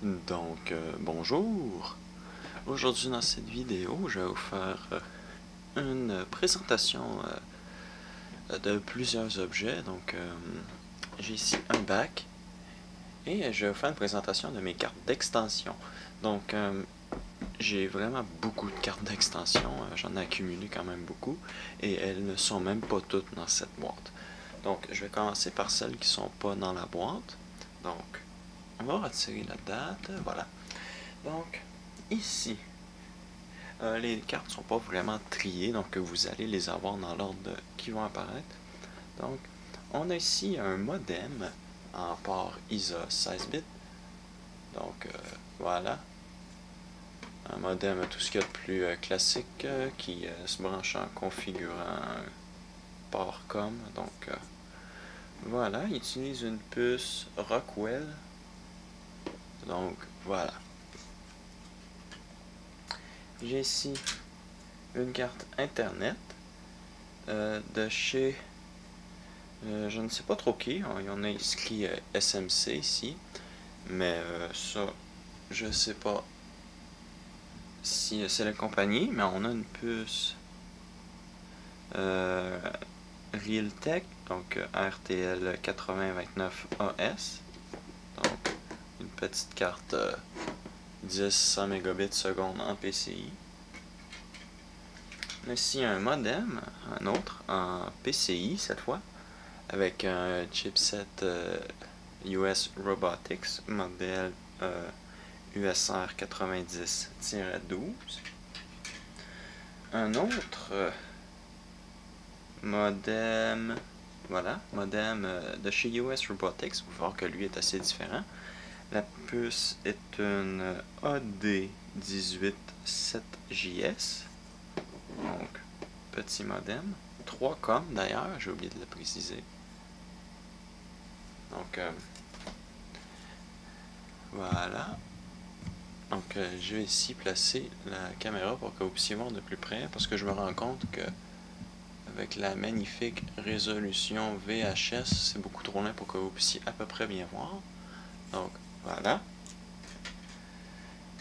Bonjour! Aujourd'hui dans cette vidéo, je vais vous faire une présentation de plusieurs objets. J'ai ici un bac et je vais vous faire une présentation de mes cartes d'extension. J'ai vraiment beaucoup de cartes d'extension, j'en ai accumulé quand même beaucoup et elles ne sont même pas toutes dans cette boîte. Donc, je vais commencer par celles qui sont pas dans la boîte. Donc, on va retirer la date, voilà. Donc, ici, les cartes ne sont pas vraiment triées, donc vous allez les avoir dans l'ordre qui vont apparaître. Donc, on a ici un modem en port ISA 16 bits. Voilà. Un modem, tout ce qu'il y a de plus classique qui se branche en configurant un port COM. Voilà, il utilise une puce Rockwell. Donc, voilà. J'ai ici une carte Internet de chez je ne sais pas trop qui. On a écrit SMC ici, mais ça, je sais pas si c'est la compagnie, mais on a une puce Realtek, donc RTL 8029 AS, donc une petite carte 10-100 mégabits seconde en PCI. On a ici un modem, un autre en PCI cette fois, avec un chipset US Robotics modèle USR 90-12. Un autre modem, voilà, modem de chez US Robotics. Vous voir que lui est assez différent. La puce est une AD187JS. Donc, petit modem. 3 com d'ailleurs, j'ai oublié de le préciser. Donc, voilà. Donc, je vais ici placer la caméra pour que vous puissiez voir de plus près, parce que je me rends compte que avec la magnifique résolution VHS, c'est beaucoup trop loin pour que vous puissiez à peu près bien voir. Donc, voilà.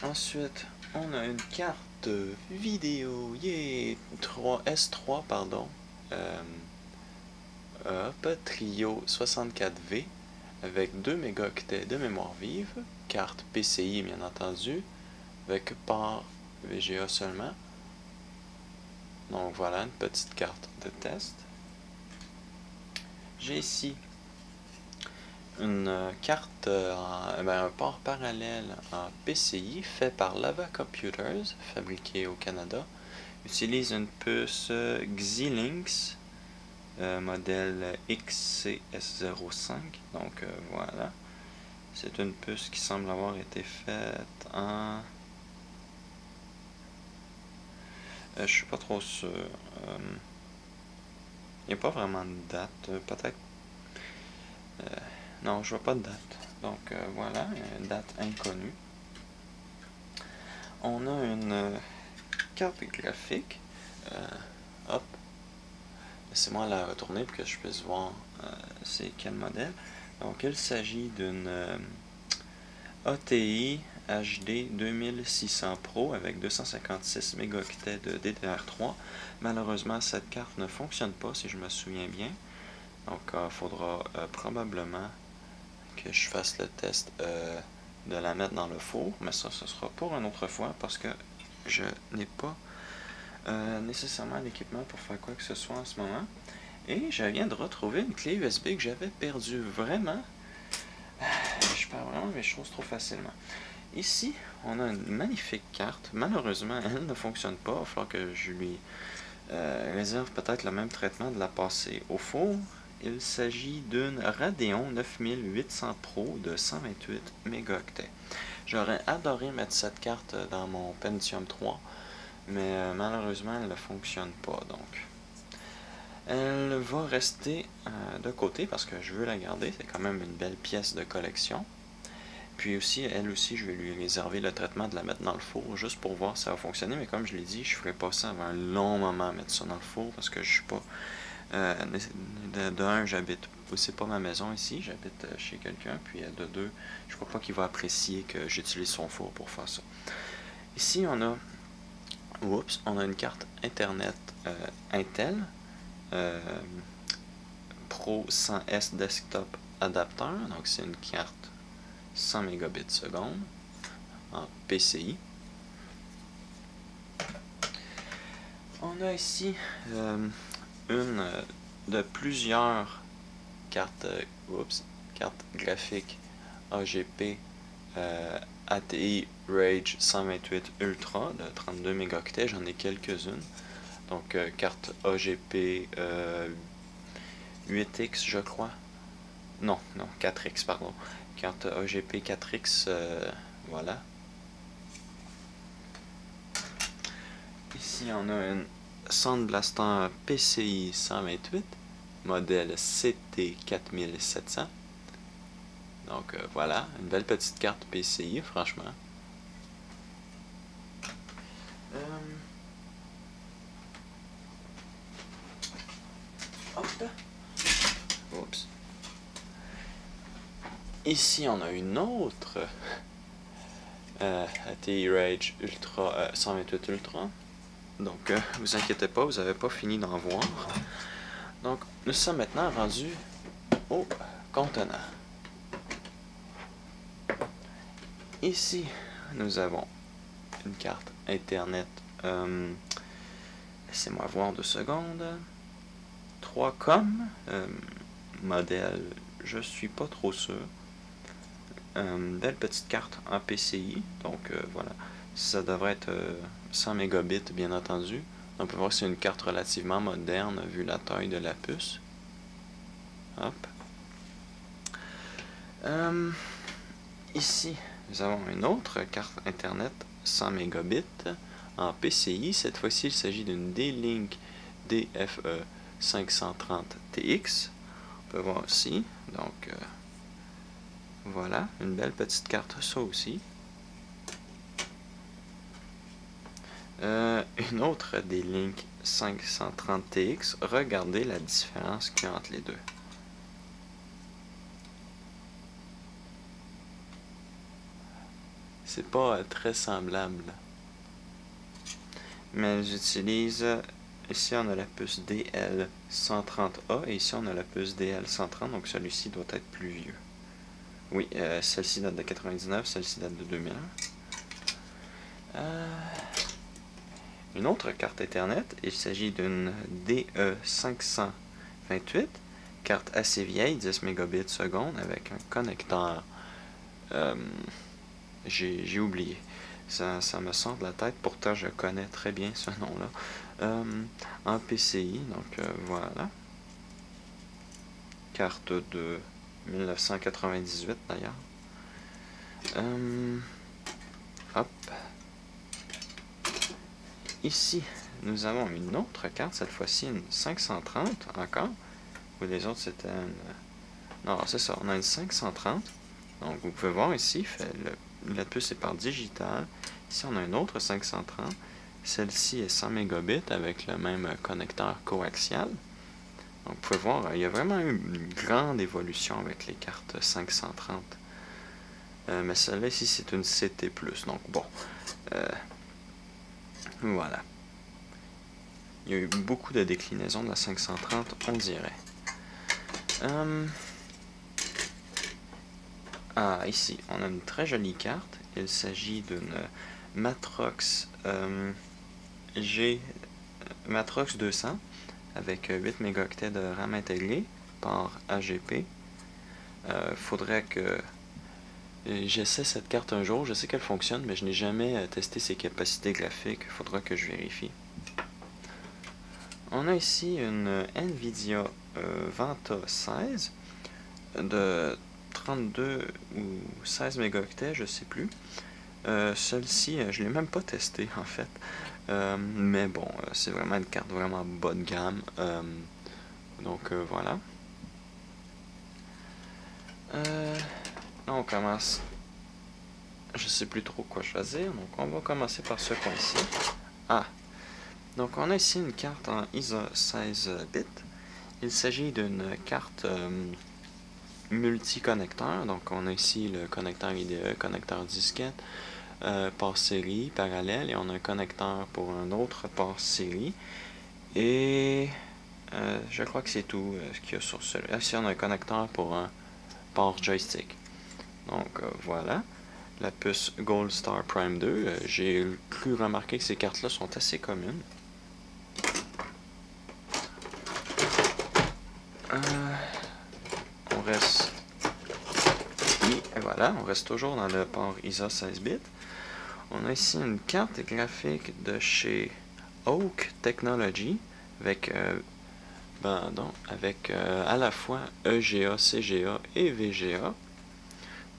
Ensuite, on a une carte vidéo, S3, pardon, Trio 64V, avec 2 mégaoctets de mémoire vive, carte PCI bien entendu, avec port VGA seulement. Donc voilà, une petite carte de test. J'ai ici une carte, un port parallèle en PCI fait par Lava Computers, fabriqué au Canada. Utilise une puce Xilinx modèle XCS05. Donc voilà. C'est une puce qui semble avoir été faite en... je suis pas trop sûr. Il n'y a pas vraiment de date. Peut-être... non, je vois pas de date. Donc voilà, une date inconnue. On a une carte graphique. Hop. Laissez-moi la retourner pour que je puisse voir c'est quel modèle. Donc il s'agit d'une ATI HD 2600 Pro avec 256 mégaoctets de DDR3. Malheureusement, cette carte ne fonctionne pas si je me souviens bien. Donc il faudra probablement que je fasse le test de la mettre dans le four. Mais ça, ce sera pour une autre fois parce que je n'ai pas nécessairement l'équipement pour faire quoi que ce soit en ce moment. Et je viens de retrouver une clé USB que j'avais perdue. Vraiment, je perds vraiment mes choses trop facilement. Ici, on a une magnifique carte. Malheureusement, elle ne fonctionne pas. Il va falloir que je lui réserve peut-être le même traitement de la passer au four. Il s'agit d'une Radeon 9800 Pro de 128 mégaoctets. J'aurais adoré mettre cette carte dans mon Pentium 3, mais malheureusement, elle ne fonctionne pas. Donc, elle va rester de côté parce que je veux la garder. C'est quand même une belle pièce de collection. Puis aussi, elle aussi, je vais lui réserver le traitement de la mettre dans le four, juste pour voir si ça va fonctionner. Mais comme je l'ai dit, je ferai pas ça avant un long moment à mettre ça dans le four, parce que je suis pas... de un, j'habite c'est pas ma maison ici, j'habite chez quelqu'un, puis de deux, je crois pas qu'il va apprécier que j'utilise son four pour faire ça. Ici, on a une carte Internet Intel Pro 100S Desktop Adapteur, donc c'est une carte 100 mégabits seconde en PCI. On a ici une de plusieurs cartes graphiques AGP ATI Rage 128 Ultra de 32 mégaoctets, j'en ai quelques-unes. Donc carte AGP 8X je crois. Non, 4X pardon. Carte AGP 4X, voilà. Ici on a une Sound Blaster PCI 128, modèle CT4700. Donc voilà, une belle petite carte PCI, franchement. Oups. Ici, on a une autre ATI Rage Ultra 128 Ultra. Donc, vous inquiétez pas, vous n'avez pas fini d'en voir. Donc, nous sommes maintenant rendus au contenant. Ici, nous avons une carte Internet. Laissez-moi voir 2 secondes. 3Com. Modèle, je suis pas trop sûr. Belle petite carte en PCI. Donc, voilà. Ça devrait être 100 mégabits, bien entendu. On peut voir que c'est une carte relativement moderne, vu la taille de la puce. Hop. Ici, nous avons une autre carte Internet 100 mégabits en PCI. Cette fois-ci, il s'agit d'une D-Link DFE 530TX. On peut voir aussi. Donc, voilà, une belle petite carte, ça aussi. Une autre D-Link 530TX. Regardez la différence qu'il y a entre les deux. C'est pas très semblable. Mais j'utilise... Ici, on a la puce DL130A et ici, on a la puce DL130. Donc, celui-ci doit être plus vieux. Oui, celle-ci date de 99, celle-ci date de 2001. Une autre carte Ethernet, il s'agit d'une DE528, carte assez vieille, 10 mégabits seconde, avec un connecteur, j'ai oublié, ça me sort de la tête, pourtant je connais très bien ce nom-là, en PCI, donc voilà, carte de 1998 d'ailleurs, hop. Ici, nous avons une autre carte, cette fois-ci une 530 encore, ou les autres c'était une... Non, c'est ça, on a une 530. Donc vous pouvez voir ici, la puce est par digital. Ici on a une autre 530. Celle-ci est 100 mégabits avec le même connecteur coaxial. Donc vous pouvez voir, il y a vraiment eu une grande évolution avec les cartes 530. Mais celle-là ici c'est une CT+. Donc bon... voilà. Il y a eu beaucoup de déclinaisons de la 530, on dirait. Ici, on a une très jolie carte. Il s'agit d'une Matrox Matrox 200 avec 8 mégaoctets de RAM intégré par AGP. Faudrait que j'essaie cette carte un jour. Je sais qu'elle fonctionne, mais je n'ai jamais testé ses capacités graphiques. Il faudra que je vérifie. On a ici une Nvidia Vanta 16 de 32 ou 16 mégaoctets, je sais plus. Celle-ci, je ne l'ai même pas testée en fait. Mais bon, c'est vraiment une carte vraiment bas de gamme. Donc voilà. Là on commence. Je sais plus trop quoi choisir. Donc on va commencer par ce coin-ci. Donc on a ici une carte en ISA 16 bits. Il s'agit d'une carte multi-connecteur. Donc on a ici le connecteur IDE, connecteur disquette, port série, parallèle, et on a un connecteur pour un autre port série. Et je crois que c'est tout ce qu'il y a sur celui-là. Ici on a un connecteur pour un port joystick. Donc voilà, la puce Gold Star Prime 2. J'ai cru remarquer que ces cartes-là sont assez communes. On reste... Oui, et voilà, on reste toujours dans le port ISA 16 bits. On a ici une carte graphique de chez Oak Technology avec, à la fois EGA, CGA et VGA.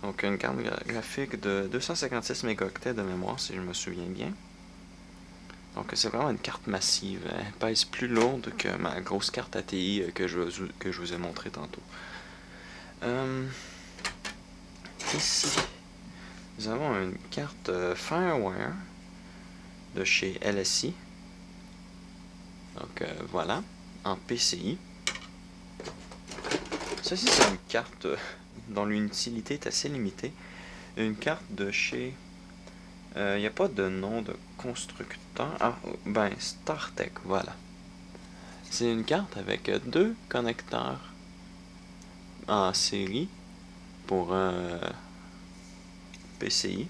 Donc une carte graphique de 256 mégaoctets de mémoire si je me souviens bien. Donc c'est vraiment une carte massive. Elle pèse plus lourde que ma grosse carte ATI que je vous ai montré tantôt. Ici, nous avons une carte Firewire de chez LSI. Donc voilà, en PCI. Ceci c'est une carte dont l'utilité est assez limitée. Une carte de chez... Il n'y a pas de nom de constructeur. Ah, ben, StarTech, voilà. C'est une carte avec deux connecteurs en série pour un PCI.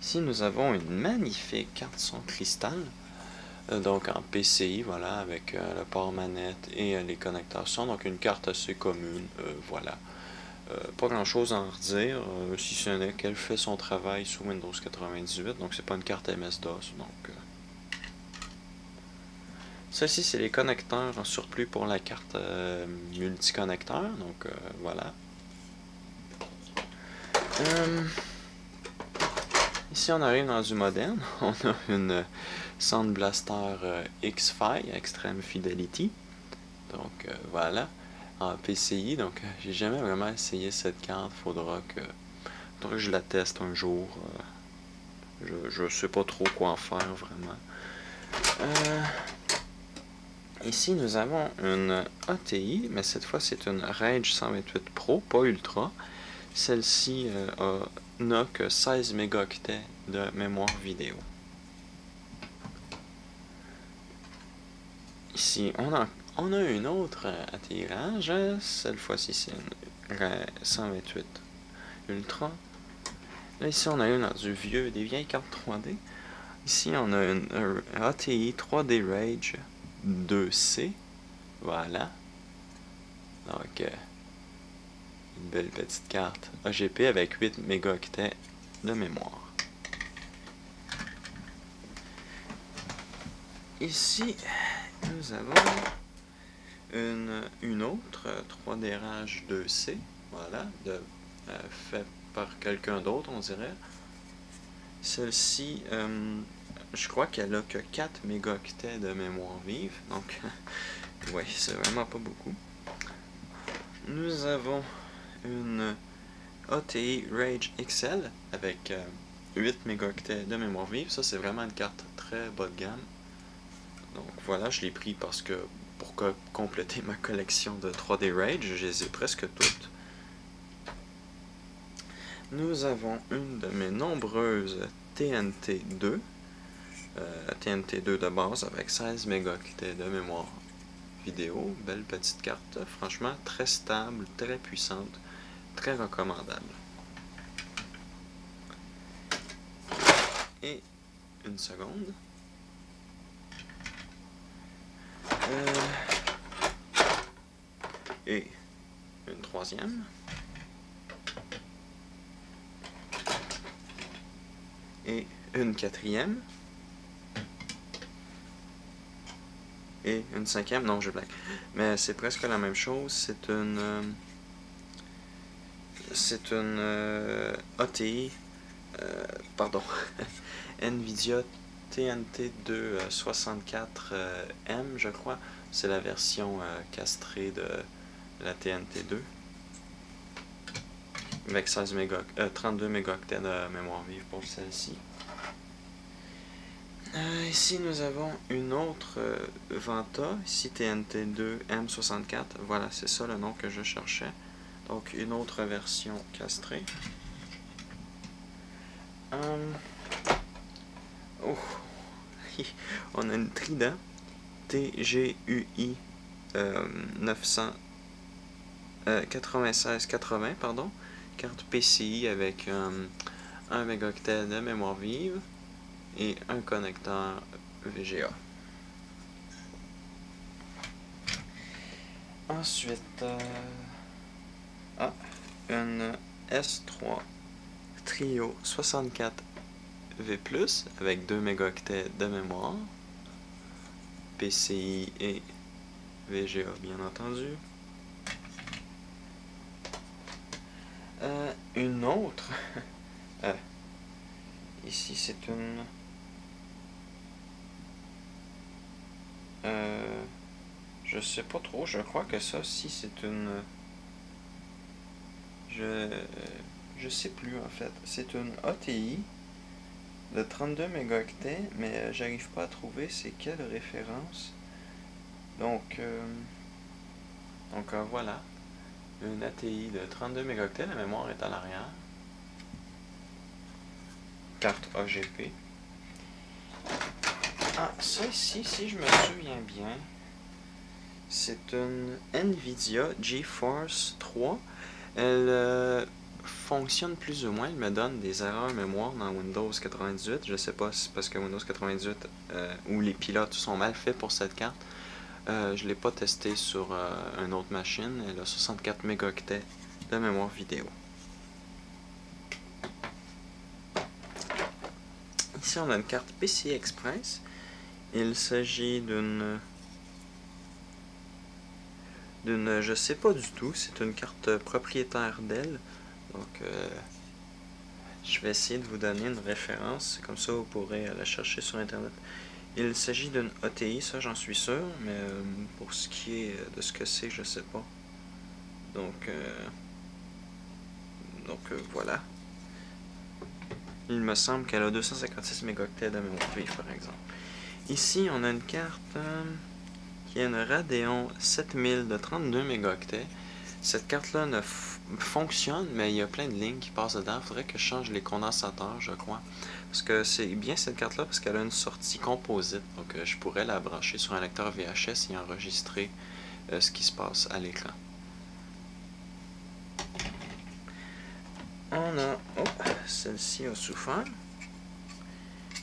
Ici, nous avons une magnifique carte son cristal. Donc en PCI, voilà, avec le port manette et les connecteurs son. Donc une carte assez commune, voilà. Pas grand chose à en redire, si ce n'est qu'elle fait son travail sous Windows 98, donc c'est pas une carte MS-DOS. Donc, ceci, c'est les connecteurs en surplus pour la carte multi-connecteur, donc voilà. Ici, on arrive dans du moderne. On a une Sound Blaster X-Fi, Extreme Fidelity. Donc voilà, en PCI. Donc j'ai jamais vraiment essayé cette carte. Faudra que je la teste un jour. Je sais pas trop quoi en faire vraiment. Ici, nous avons une ATI, mais cette fois, c'est une Rage 128 Pro, pas Ultra. Celle-ci n'a que 16 mégaoctets de mémoire vidéo. Ici, on a une autre ATI Rage. Cette fois-ci, c'est une 128 Ultra. Là, ici, on a une des vieilles cartes 3D. Ici, on a une ATI 3D Rage 2C. Voilà. Donc, une belle petite carte AGP avec 8 mégaoctets de mémoire. Ici, nous avons une autre 3D Rage 2C. Voilà, fait par quelqu'un d'autre, on dirait. Celle-ci, je crois qu'elle a que 4 mégaoctets de mémoire vive, donc oui, c'est vraiment pas beaucoup. Nous avons une ATI Rage XL avec 8 mégaoctets de mémoire vive. Ça, c'est vraiment une carte très bas de gamme. Donc voilà, je l'ai pris parce que pour compléter ma collection de 3D Rage, je les ai presque toutes. Nous avons une de mes nombreuses TNT2. TNT2 de base avec 16 mégaoctets de mémoire vidéo. Belle petite carte. Franchement, très stable, très puissante, très recommandable. Et une seconde. Et une troisième. Et une quatrième. Et une cinquième. Non, je blague. Mais c'est presque la même chose. C'est une ATI. Pardon. NVIDIA TNT2 64M, je crois. C'est la version castrée de la TNT2. Avec 32 mégaoctets de mémoire vive pour celle-ci. Ici, nous avons une autre Vanta, ici TNT2 M64. Voilà, c'est ça le nom que je cherchais. Donc, une autre version castrée. Oh. On a une Trident TGUI 9680, pardon. Carte PCI avec 1 mégaoctet de mémoire vive et un connecteur VGA. Ensuite, une S3 Trio 64V+, avec 2 mégaoctets de mémoire, PCI et VGA bien entendu. Une autre, ici c'est une... je sais pas trop, je crois que ça, si c'est une... Je sais plus en fait. C'est une ATI de 32 mégaoctets, mais j'arrive pas à trouver c'est quelle référence. Donc voilà. Une ATI de 32 mégaoctets, la mémoire est à l'arrière. Carte AGP. Ah, ça ici, si je me souviens bien, c'est une Nvidia GeForce 3. Elle fonctionne plus ou moins. Elle me donne des erreurs mémoire dans Windows 98. Je sais pas si c'est parce que Windows 98 ou les pilotes sont mal faits pour cette carte. Je ne l'ai pas testé sur une autre machine. Elle a 64 mégaoctets de mémoire vidéo. Ici, on a une carte PCI Express. Il s'agit d'une, je sais pas du tout, c'est une carte propriétaire d'elle. Donc, je vais essayer de vous donner une référence, comme ça vous pourrez la chercher sur internet. Il s'agit d'une ATI, ça j'en suis sûr, mais pour ce qui est de ce que c'est, je sais pas. Donc voilà. Il me semble qu'elle a 256 mégaoctets de mémoire vive, par exemple. Ici, on a une carte qui est une Radeon 7000 de 32 mégaoctets. Cette carte-là ne fonctionne, mais il y a plein de lignes qui passent dedans. Il faudrait que je change les condensateurs, je crois. Parce que c'est bien cette carte-là, parce qu'elle a une sortie composite. Donc, je pourrais la brancher sur un lecteur VHS et enregistrer ce qui se passe à l'écran. On a... Oh, celle-ci a souffert.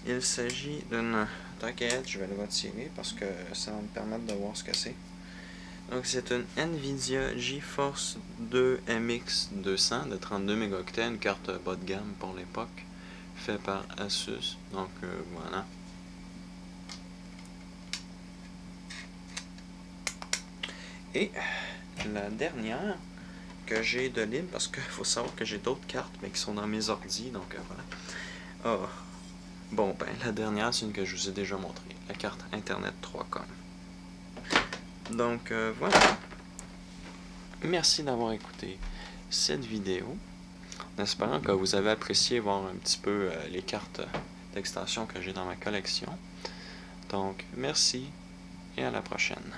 Il s'agit d'une... T'inquiète, je vais le retirer parce que ça va me permettre de voir ce que c'est. Donc c'est une Nvidia GeForce 2 MX 200 de 32 mégaoctets, une carte bas de gamme pour l'époque, fait par Asus. Donc voilà. Et la dernière que j'ai de libre, parce qu'il faut savoir que j'ai d'autres cartes, mais qui sont dans mes ordis, donc voilà. Oh. Bon, ben, la dernière, c'est une que je vous ai déjà montrée, la carte Internet 3Com. Donc, voilà. Merci d'avoir écouté cette vidéo, en espérant que vous avez apprécié voir un petit peu les cartes d'extension que j'ai dans ma collection. Donc, merci et à la prochaine.